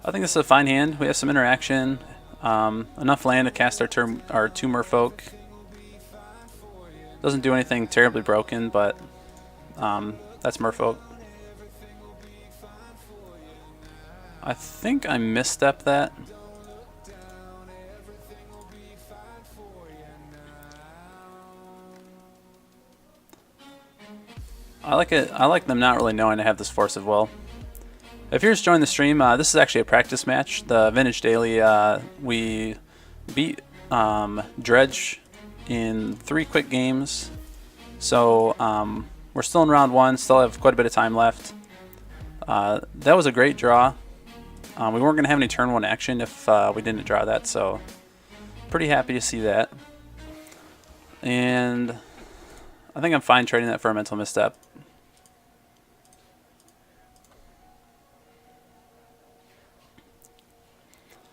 I think this is a fine hand. We have some interaction. Enough land to cast our two Merfolk. Doesn't do anything terribly broken, but that's Merfolk. I think I misstepped that. I like it. I like them not really knowing I have this Force of Will. If you're just joining the stream, this is actually a practice match. The Vintage Daily, we beat Dredge in 3 quick games. So we're still in round 1, still have quite a bit of time left. That was a great draw. We weren't going to have any turn 1 action if we didn't draw that, so pretty happy to see that. And I think I'm fine trading that for a Mental Misstep.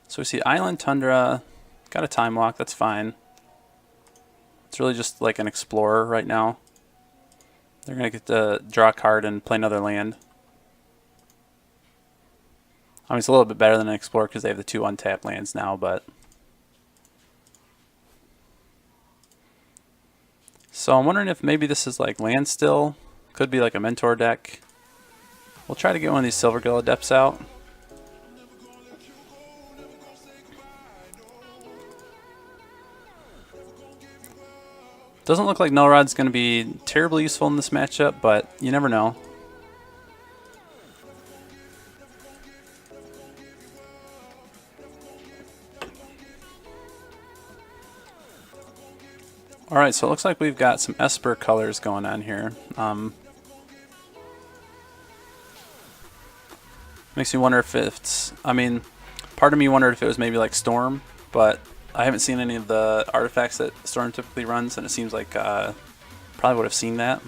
So we see Island, Tundra, got a Timewalk, that's fine. It's really just like an Explorer right now. They're going to get to draw a card and play another land. I mean, it's a little bit better than an Explorer because they have the 2 untapped lands now, but... So I'm wondering if maybe this is like land still. Could be like a Mentor deck. We'll try to get one of these Silvergill Adepts out. Doesn't look like Null Rod's going to be terribly useful in this matchup, but you never know. Alright, so it looks like we've got some Esper colors going on here. Makes me wonder if it's... I mean, part of me wondered if it was maybe like Storm, but I haven't seen any of the artifacts that Storm typically runs, and it seems like probably would have seen that.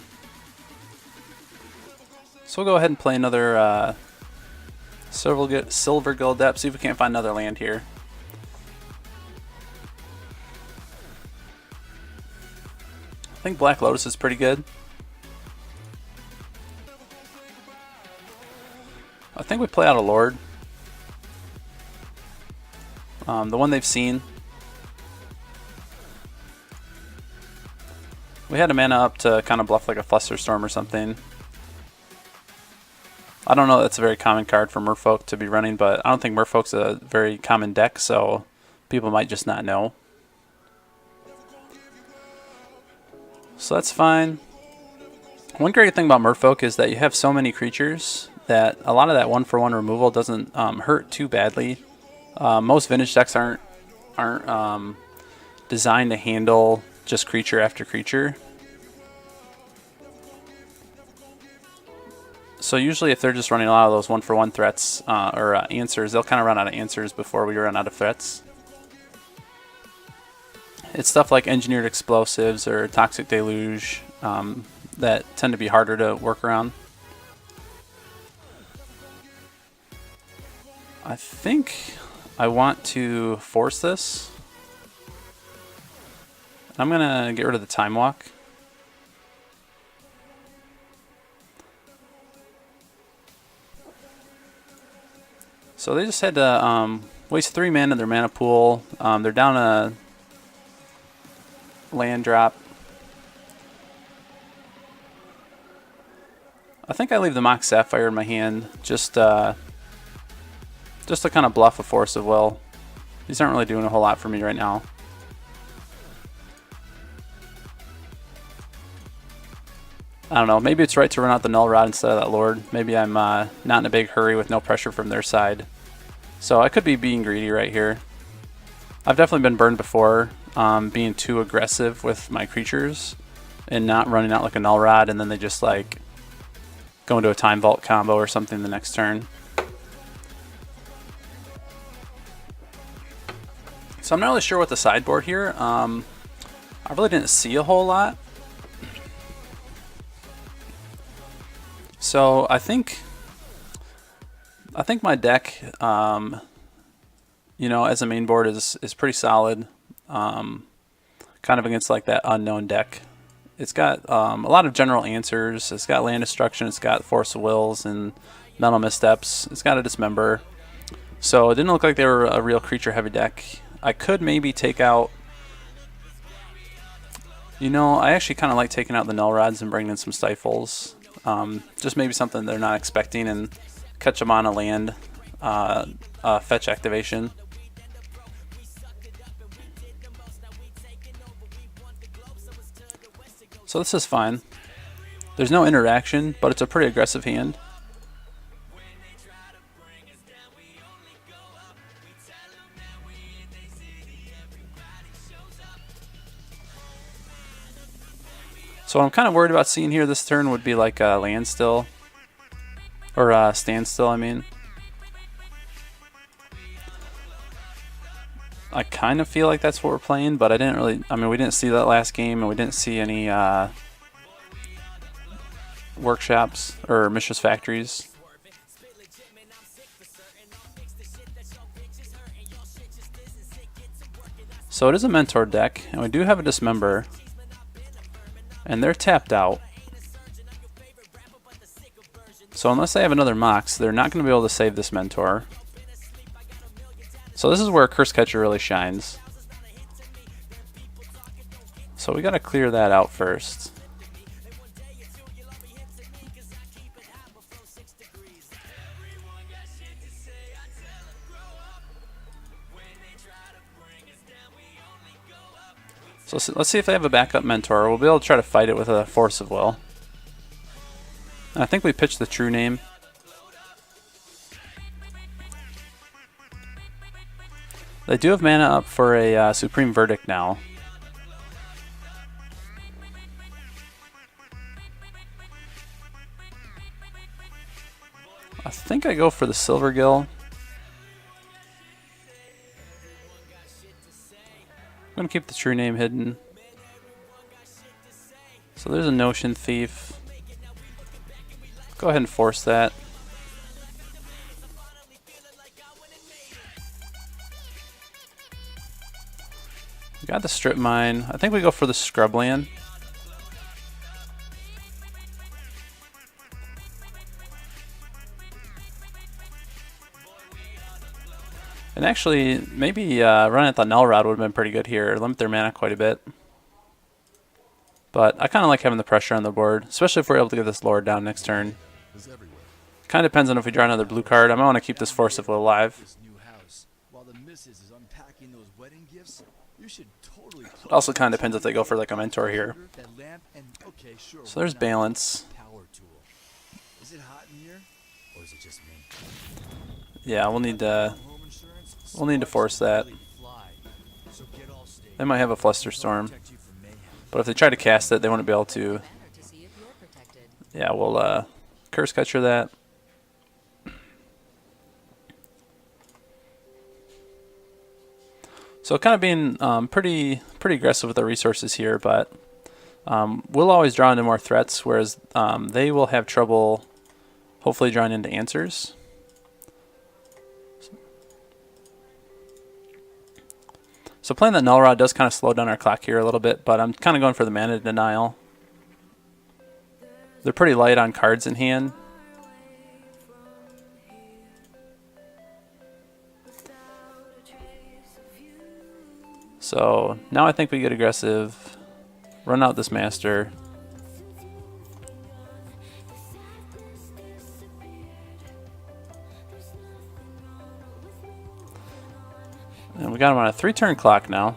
So we'll go ahead and play another Silvergill Adept, see if we can't find another land here. I think Black Lotus is pretty good. I think we play out a Lord. The one they've seen. We had a mana up to kind of bluff like a Flusterstorm or something. I don't know, that's a very common card for Merfolk to be running, but I don't think Merfolk's a very common deck, so people might just not know. So that's fine. One great thing about Merfolk is that you have so many creatures that a lot of that 1-for-1 removal doesn't hurt too badly. Most vintage decks aren't designed to handle just creature after creature. So usually if they're just running a lot of those 1-for-1 threats or answers, they'll kind of run out of answers before we run out of threats. It's stuff like Engineered Explosives or Toxic Deluge that tend to be harder to work around. I think I want to force this. I'm going to get rid of the Timewalk. So they just had to waste 3 mana in their mana pool. They're down a land drop. I think I leave the Mox Sapphire in my hand just to kind of bluff a Force of Will. These aren't really doing a whole lot for me right now. I don't know, maybe it's right to run out the Null Rod instead of that Lord. Maybe I'm not in a big hurry with no pressure from their side. So I could be being greedy right here. I've definitely been burned before being too aggressive with my creatures and not running out like a Null Rod, and then they just like go into a Time Vault combo or something the next turn. So I'm not really sure what the sideboard here. I really didn't see a whole lot. So I think my deck, you know, as a main board is pretty solid. Kind of against like that unknown deck. It's got a lot of general answers. It's got land destruction. It's got Force of Wills and Mental Missteps. It's got a Dismember. So it didn't look like they were a real creature heavy deck. I could maybe take out... You know, I actually kind of like taking out the Null Rods and bringing in some Stifles. Just maybe something they're not expecting, and catch them on a land fetch activation. So this is fine. There's no interaction, but it's a pretty aggressive hand. So what I'm kind of worried about seeing here this turn would be like a land still. Or standstill, I mean. I kind of feel like that's what we're playing, but I didn't really... I mean, we didn't see that last game, and we didn't see any workshops or Mishra's factories. So it is a Mentor deck, and we do have a Dismember. And they're tapped out. So unless they have another Mox, they're not going to be able to save this Mentor. So this is where Cursecatcher really shines. So we got to clear that out first. So let's see if they have a backup Mentor. We'll be able to try to fight it with a Force of Will. And I think we pitched the True-Name. They do have mana up for a Supreme Verdict now. I think I go for the Silvergill. I'm going to keep the True-Name hidden. So there's a Notion Thief. Go ahead and force that. We got the Strip Mine. I think we go for the Scrubland. And actually, maybe running at the Null Rod would have been pretty good here. Limit their mana quite a bit. But I kind of like having the pressure on the board, especially if we're able to get this Lord down next turn. Kind of depends on if we draw another blue card. I might want to keep this Force of Will alive. It also kind of depends if they go for like a Mentor here. So there's balance. Yeah, we'll need to force that. They might have a Flusterstorm, but if they try to cast it, they wouldn't be able to. Yeah, we'll Cursecatcher that. So kind of being pretty aggressive with our resources here, but we'll always draw into more threats, whereas they will have trouble hopefully drawing into answers. So playing that Null Rod does kind of slow down our clock here a little bit, but I'm kind of going for the mana denial. They're pretty light on cards in hand. So now I think we get aggressive, run out this Master. And we got him on a 3-turn clock now.